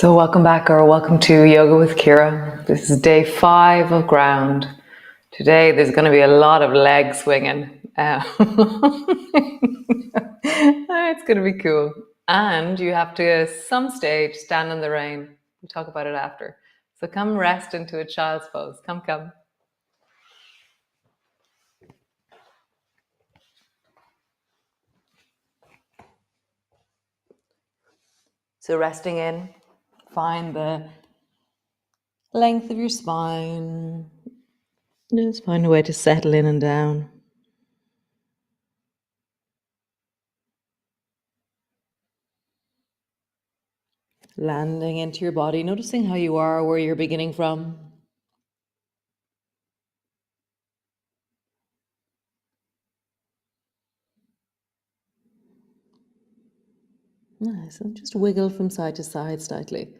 So welcome back, or welcome to Yoga with Ciara. This is day 5 of ground. Today there's going to be a lot of leg swinging. It's going to be cool. And you have to, at some stage, stand in the rain. We'll talk about it after. So come rest into a child's pose. Come. So resting in, find the length of your spine. Just find a way to settle in and down. Landing into your body, noticing how you are, where you're beginning from. Nice, and just wiggle from side to side slightly.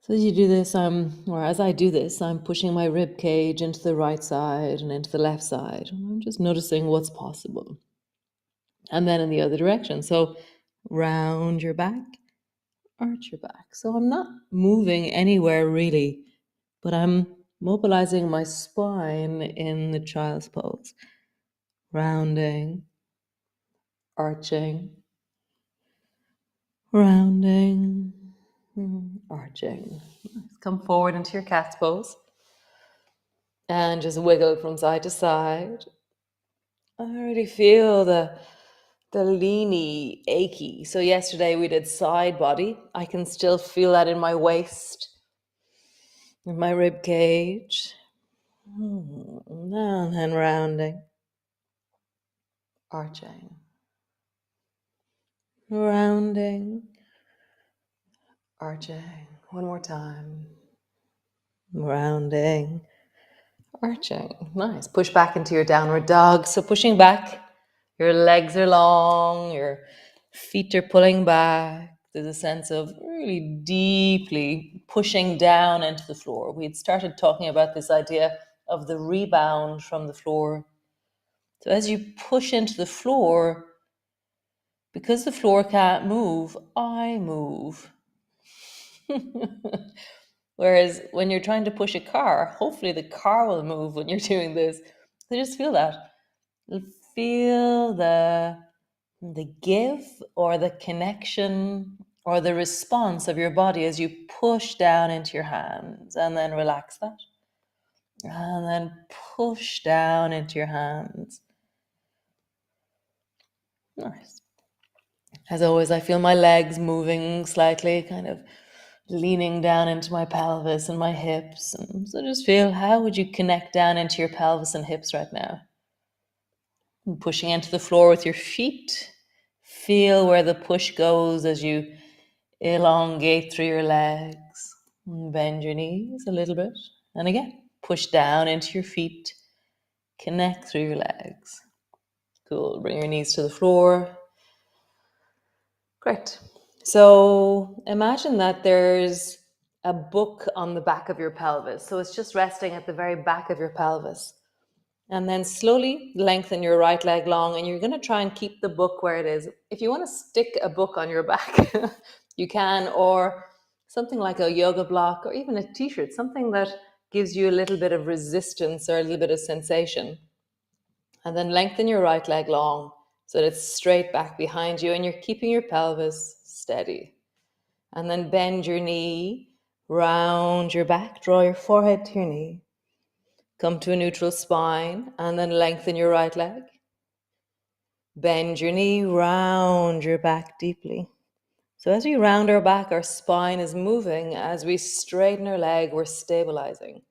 So as you do this, as I do this, I'm pushing my rib cage into the right side and into the left side. And I'm just noticing what's possible. And then in the other direction. So round your back, arch your back. So I'm not moving anywhere really, but I'm mobilizing my spine in the child's pose. Rounding, arching, rounding, arching. Come forward into your cat's pose and just wiggle from side to side. I already feel the leany, achy. So yesterday we did side body. I can still feel that in my waist, in my rib cage. And then rounding, arching, rounding, arching. One more time. Rounding, arching. Nice. Push back into your downward dog. So pushing back, your legs are long, your feet are pulling back. There's a sense of really deeply pushing down into the floor. We had started talking about this idea of the rebound from the floor. So as you push into the floor, because the floor can't move, I move. Whereas when you're trying to push a car, hopefully the car will move when you're doing this. So just feel that. Feel the give or the connection or the response of your body as you push down into your hands, and then relax that. And then push down into your hands. Nice. As always, I feel my legs moving slightly, kind of leaning down into my pelvis and my hips. And so just feel, how would you connect down into your pelvis and hips right now? And pushing into the floor with your feet. Feel where the push goes as you elongate through your legs. Bend your knees a little bit. And again, push down into your feet. Connect through your legs. Cool. Bring your knees to the floor. Great. So imagine that there's a book on the back of your pelvis. So it's just resting at the very back of your pelvis. And then slowly lengthen your right leg long, and you're going to try and keep the book where it is. If you want to stick a book on your back, you can, or something like a yoga block, or even a t-shirt, something that gives you a little bit of resistance or a little bit of sensation. And then lengthen your right leg long so that it's straight back behind you and you're keeping your pelvis steady. And then bend your knee, round your back, draw your forehead to your knee. Come to a neutral spine and then lengthen your right leg. Bend your knee, round your back deeply. So as we round our back, our spine is moving. As we straighten our leg, we're stabilizing.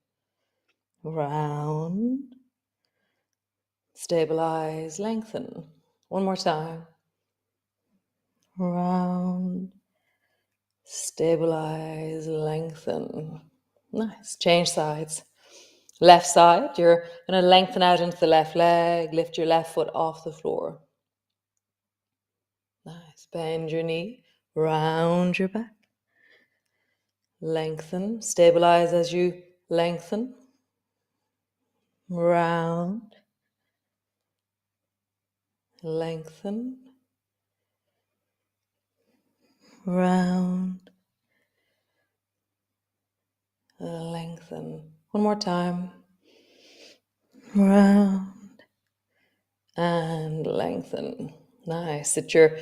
Round, stabilize, lengthen. One more time. Round, stabilize, lengthen. Nice. Change sides. Left side, you're going to lengthen out into the left leg, lift your left foot off the floor. Nice. Bend your knee, round your back. Lengthen, stabilize as you lengthen. Round, lengthen, round, lengthen. One more time. Round and lengthen. Nice. Tuck your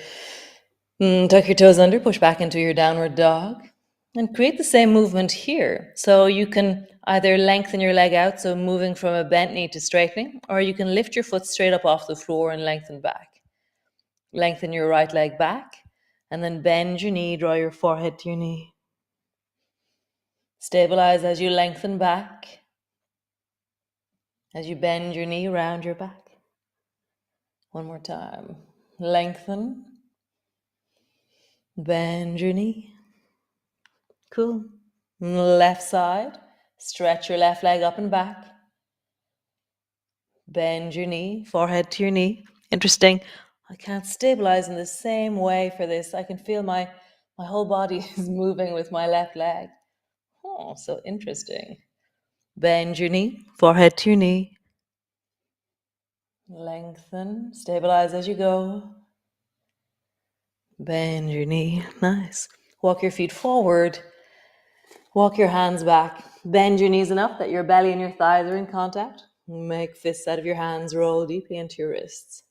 toes under, push back into your downward dog, and create the same movement here. So you can either lengthen your leg out, so moving from a bent knee to straightening, or you can lift your foot straight up off the floor and lengthen back. Lengthen your right leg back, and then bend your knee, draw your forehead to your knee. Stabilize as you lengthen back, as you bend your knee around your back. One more time. Lengthen, bend your knee. Cool. Left side, stretch your left leg up and back. Bend your knee, forehead to your knee. Interesting. I can't stabilize in the same way for this. I can feel my whole body is moving with my left leg. Oh, so interesting. Bend your knee, forehead to your knee. Lengthen, stabilize as you go. Bend your knee. Nice. Walk your feet forward. Walk your hands back. Bend your knees enough that your belly and your thighs are in contact. Make fists out of your hands. Roll deeply into your wrists.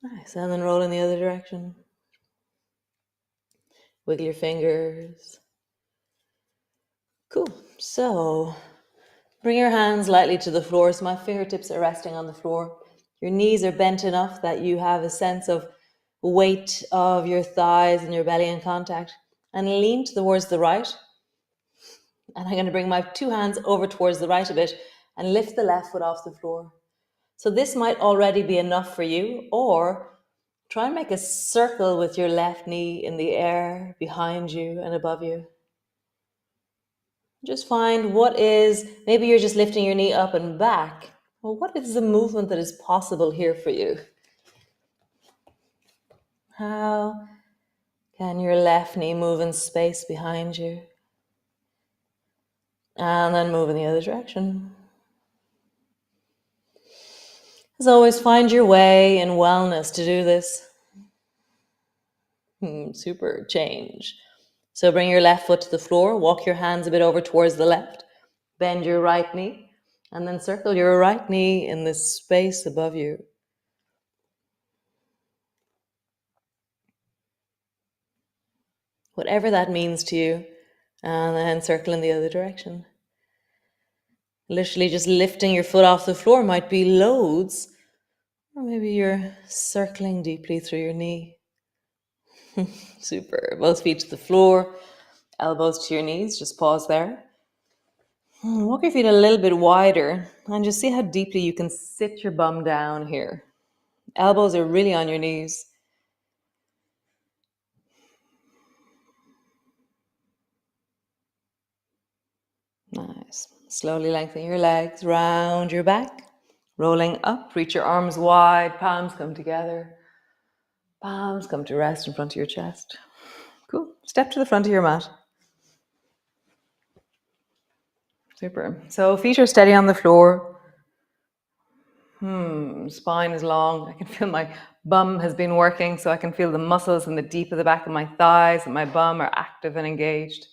Nice. And then roll in the other direction. Wiggle your fingers. Cool. So bring your hands lightly to the floor so my fingertips are resting on the floor. Your knees are bent enough that you have a sense of weight of your thighs and your belly in contact. And lean towards the right. And I'm going to bring my two hands over towards the right a bit and lift the left foot off the floor. So this might already be enough for you, or try and make a circle with your left knee in the air behind you and above you. Just find maybe you're just lifting your knee up and back. Well, what is the movement that is possible here for you? How can your left knee move in space behind you? And then move in the other direction. As always, find your way in wellness to do this. Super change. So bring your left foot to the floor, walk your hands a bit over towards the left, bend your right knee, and then circle your right knee in this space above you. Whatever that means to you, and then circle in the other direction. Literally just lifting your foot off the floor might be loads, or maybe you're circling deeply through your knee. Super. Both feet to the floor, elbows to your knees. Just pause there. Walk your feet a little bit wider and just see how deeply you can sit your bum down here. Elbows are really on your knees. Nice. Slowly lengthen your legs, round your back. Rolling up, reach your arms wide, palms come together. Palms come to rest in front of your chest. Cool. Step to the front of your mat. Super. So feet are steady on the floor. Spine is long. I can feel my bum has been working, so I can feel the muscles in the deep of the back of my thighs and my bum are active and engaged.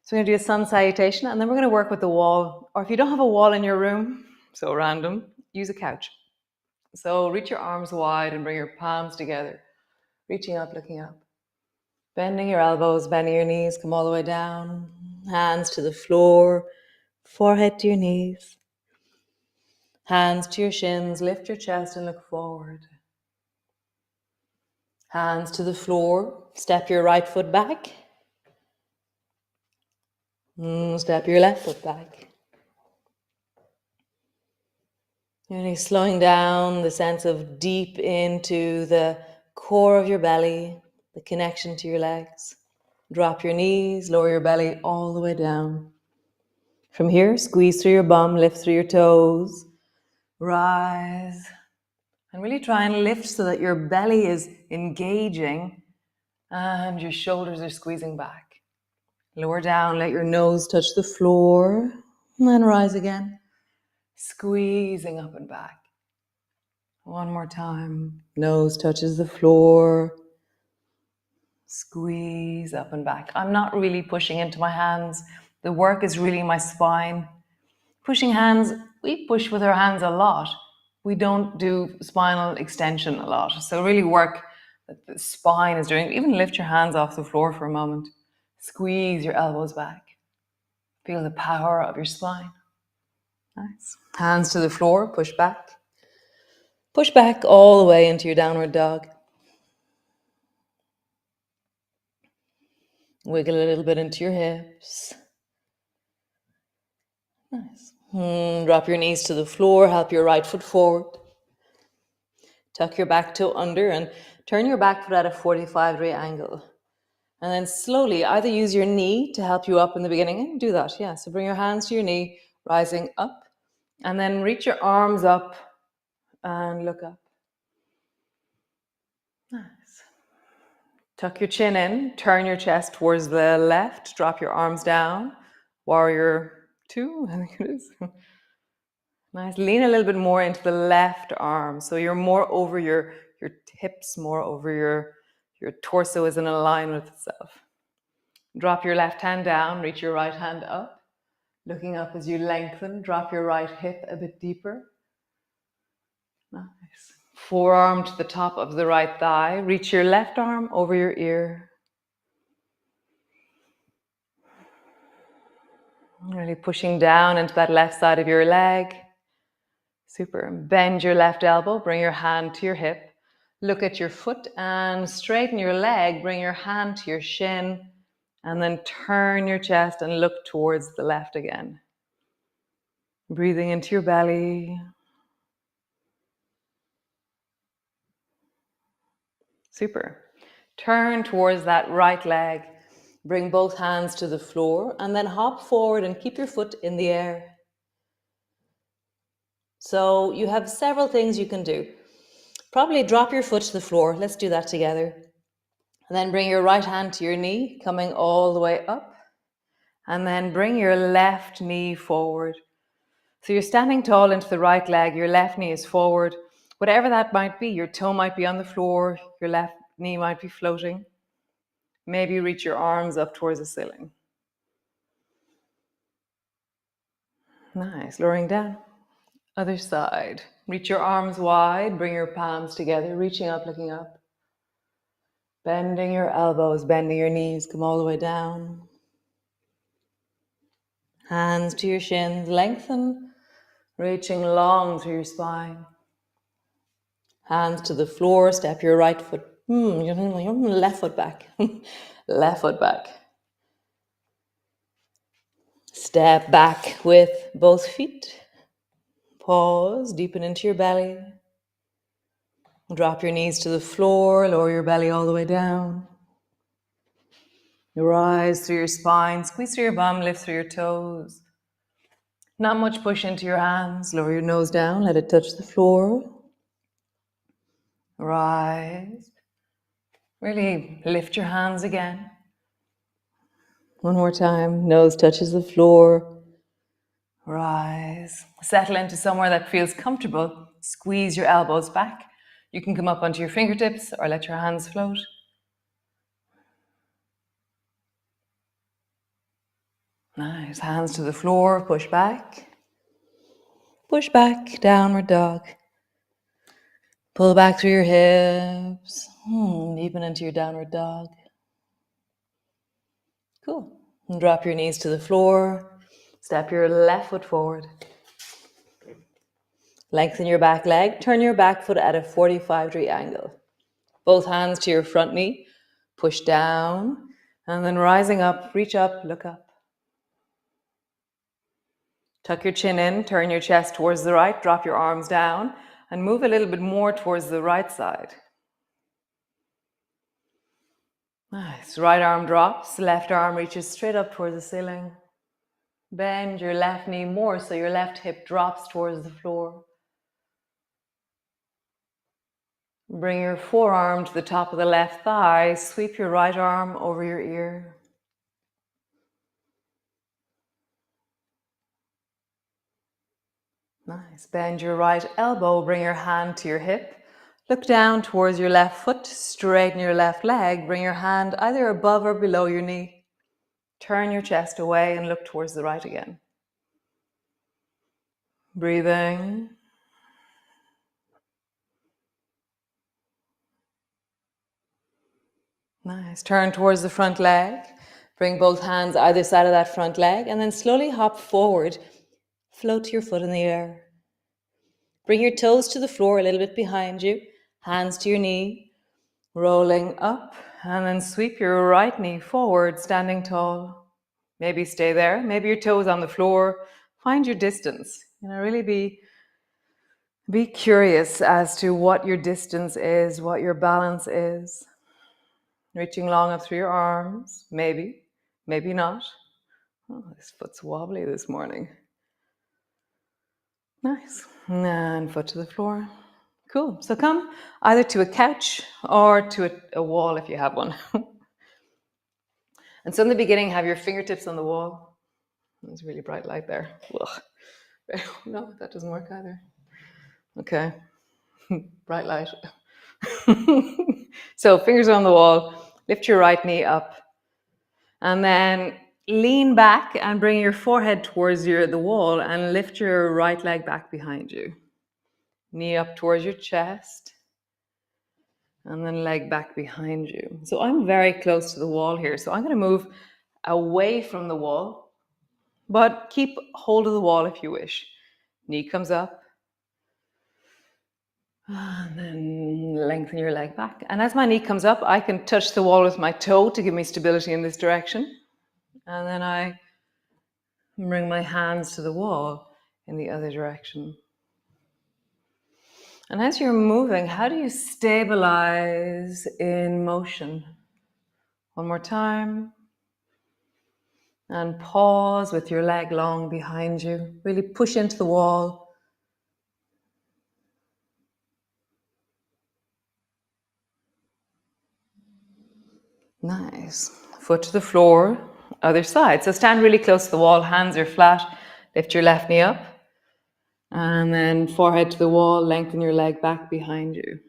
So we're going to do a sun salutation, and then we're going to work with the wall. Or if you don't have a wall in your room, so random, use a couch. So reach your arms wide and bring your palms together. Reaching up, looking up. Bending your elbows, bending your knees, come all the way down. Hands to the floor, forehead to your knees. Hands to your shins, lift your chest and look forward. Hands to the floor, step your right foot back. Step your left foot back. Really slowing down the sense of deep into the core of your belly, the connection to your legs. Drop your knees, lower your belly all the way down. From here, squeeze through your bum, lift through your toes, rise, and really try and lift so that your belly is engaging and your shoulders are squeezing back. Lower down, let your nose touch the floor, and then rise again, squeezing up and back. One more time. Nose touches the floor. Squeeze up and back. I'm not really pushing into my hands. The work is really my spine. Pushing hands, we push with our hands a lot. We don't do spinal extension a lot. So really work that the spine is doing. Even lift your hands off the floor for a moment. Squeeze your elbows back. Feel the power of your spine. Nice. Hands to the floor, push back. Push back all the way into your downward dog. Wiggle a little bit into your hips. Nice. Drop your knees to the floor, help your right foot forward. Tuck your back toe under and turn your back foot at a 45-degree angle. And then slowly either use your knee to help you up in the beginning and do that. Yeah, so bring your hands to your knee, rising up, and then reach your arms up and look up. Nice. Tuck your chin in, turn your chest towards the left, drop your arms down. Warrior 2, I think it is. Nice. Lean a little bit more into the left arm. So you're more over your hips, more over your torso is in a line with itself. Drop your left hand down, reach your right hand up. Looking up as you lengthen, drop your right hip a bit deeper. Nice. Forearm to the top of the right thigh. Reach your left arm over your ear. Really pushing down into that left side of your leg. Super. Bend your left elbow, bring your hand to your hip. Look at your foot and straighten your leg. Bring your hand to your shin and then turn your chest and look towards the left again. Breathing into your belly. Super. Turn towards that right leg. Bring both hands to the floor and then hop forward and keep your foot in the air. So you have several things you can do. Probably drop your foot to the floor. Let's do that together. And then bring your right hand to your knee, coming all the way up. And then bring your left knee forward. So you're standing tall into the right leg, your left knee is forward. Whatever that might be, your toe might be on the floor, your left knee might be floating. Maybe reach your arms up towards the ceiling. Nice, lowering down. Other side. Reach your arms wide, bring your palms together, reaching up, looking up. Bending your elbows, bending your knees, come all the way down. Hands to your shins, lengthen, reaching long through your spine. Hands to the floor, step your right foot, your left foot back. Left foot back. Step back with both feet. Pause, deepen into your belly. Drop your knees to the floor, lower your belly all the way down. Rise through your spine, squeeze through your bum, lift through your toes. Not much push into your hands. Lower your nose down, let it touch the floor. Rise. Really lift your hands again. One more time, nose touches the floor. Rise. Settle into somewhere that feels comfortable. Squeeze your elbows back. You can come up onto your fingertips or let your hands float. Nice. Hands to the floor, push back. Push back, downward dog. Pull back through your hips. Deepen into your downward dog. Cool. And drop your knees to the floor. Step your left foot forward. Lengthen your back leg. Turn your back foot at a 45-degree angle. Both hands to your front knee. Push down. And then rising up, reach up, look up. Tuck your chin in. Turn your chest towards the right. Drop your arms down. And move a little bit more towards the right side. Nice. Right arm drops. Left arm reaches straight up towards the ceiling. Bend your left knee more so your left hip drops towards the floor. Bring your forearm to the top of the left thigh. Sweep your right arm over your ear. Nice. Bend your right elbow. Bring your hand to your hip. Look down towards your left foot, straighten your left leg, bring your hand either above or below your knee. Turn your chest away and look towards the right again. Breathing. Nice. Turn towards the front leg. Bring both hands either side of that front leg and then slowly hop forward. Float your foot in the air. Bring your toes to the floor a little bit behind you. Hands to your knee. Rolling up and then sweep your right knee forward, standing tall. Maybe stay there. Maybe your toes on the floor. Find your distance. Really be curious as to what your distance is, what your balance is. Reaching long up through your arms. Maybe not. Oh, this foot's wobbly this morning. Nice. And foot to the floor. Cool. So come either to a couch or to a wall if you have one. And so in the beginning, have your fingertips on the wall. There's a really bright light there. Ugh. No, that doesn't work either. Okay. Bright light. So fingers on the wall. Lift your right knee up. And then lean back and bring your forehead towards the wall and lift your right leg back behind you. Knee up towards your chest. And then leg back behind you. So I'm very close to the wall here. So I'm going to move away from the wall, but keep hold of the wall if you wish. Knee comes up. And then lengthen your leg back. And as my knee comes up, I can touch the wall with my toe to give me stability in this direction. And then I bring my hands to the wall in the other direction. And as you're moving, how do you stabilize in motion? One more time. And pause with your leg long behind you. Really push into the wall. Nice. Foot to the floor, other side. So stand really close to the wall, hands are flat. Lift your left knee up. And then forehead to the wall, lengthen your leg back behind you.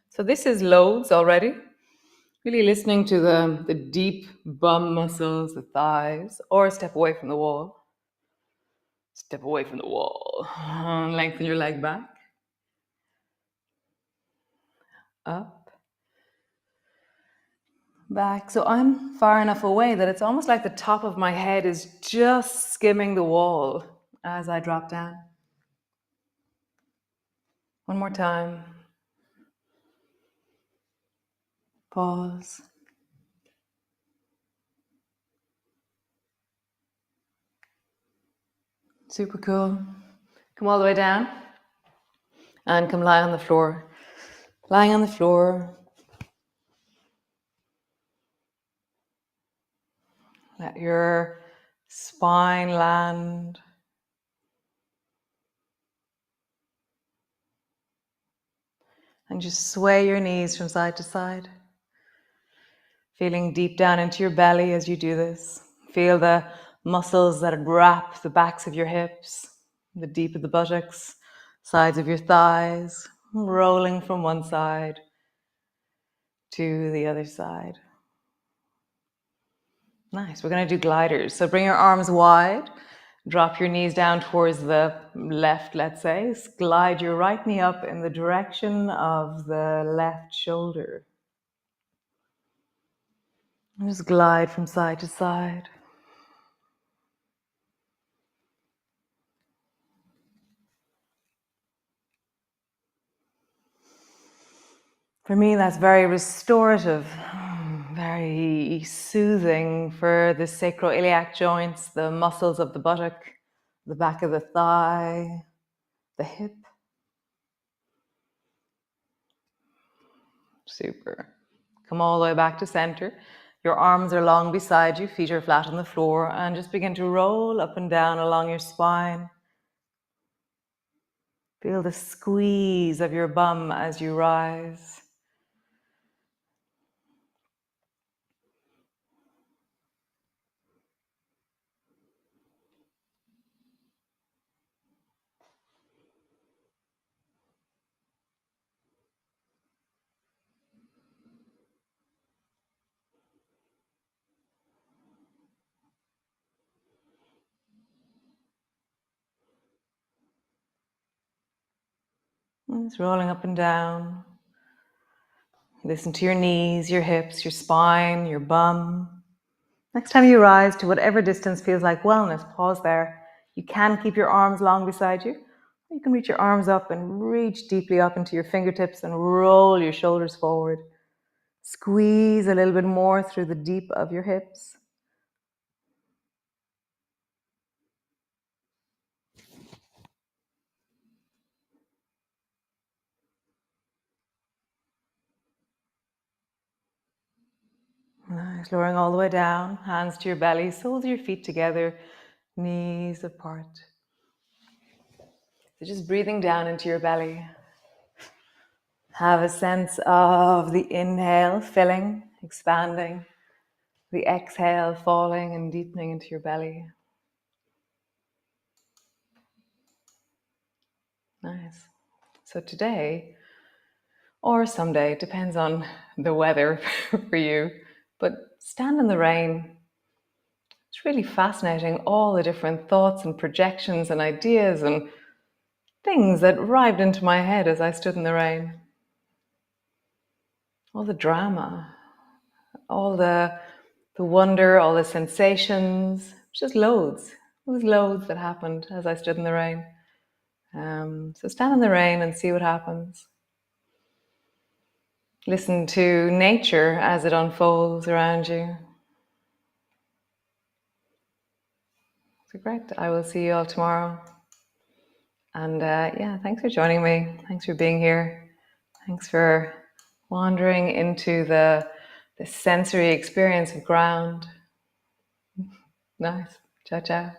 So this is loads already. Really listening to the deep bum muscles, the thighs, or step away from the wall. Step away from the wall. Lengthen your leg back. Up. Back. So I'm far enough away that it's almost like the top of my head is just skimming the wall as I drop down. One more time. Pause. Super cool. Come all the way down and come lie on the floor. Lying on the floor. Let your spine land. And just sway your knees from side to side. Feeling deep down into your belly as you do this. Feel the muscles that wrap the backs of your hips, the deep of the buttocks, sides of your thighs, rolling from one side to the other side. Nice. We're going to do gliders. So bring your arms wide. Drop your knees down towards the left, let's say. Glide your right knee up in the direction of the left shoulder. And just glide from side to side. For me, that's very restorative, very soothing for the sacroiliac joints, the muscles of the buttock, the back of the thigh, the hip. Super. Come all the way back to center. Your arms are long beside you, feet are flat on the floor, and just begin to roll up and down along your spine. Feel the squeeze of your bum as you rise. Just rolling up and down. Listen to your knees, your hips, your spine, your bum. Next time you rise to whatever distance feels like wellness, pause there. You can keep your arms long beside you. Or you can reach your arms up and reach deeply up into your fingertips and roll your shoulders forward. Squeeze a little bit more through the deep of your hips. Nice, lowering all the way down, hands to your belly, soles of your feet together, knees apart. So just breathing down into your belly. Have a sense of the inhale filling, expanding, the exhale falling and deepening into your belly. Nice. So today, or someday, depends on the weather for you, but stand in the rain. It's really fascinating, all the different thoughts and projections and ideas and things that arrived into my head as I stood in the rain. All the drama, all the wonder, all the sensations, just loads. It was loads that happened as I stood in the rain. So stand in the rain and see what happens. Listen to nature as it unfolds around you. So great. I will see you all tomorrow. And thanks for joining me. Thanks for being here. Thanks for wandering into the sensory experience of ground. Nice. Ciao, ciao.